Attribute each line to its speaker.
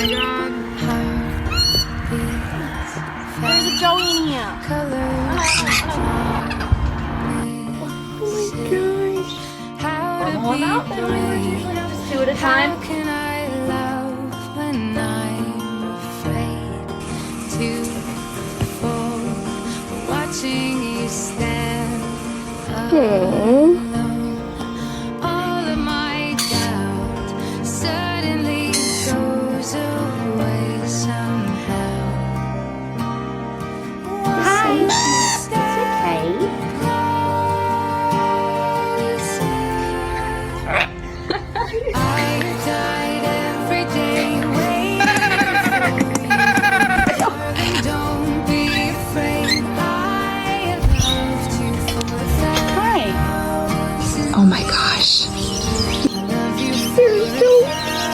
Speaker 1: my god.
Speaker 2: There's a Joey in here.
Speaker 1: One out? Just two at a time.
Speaker 3: Can I love when I'm afraid to fall? Watching you stand.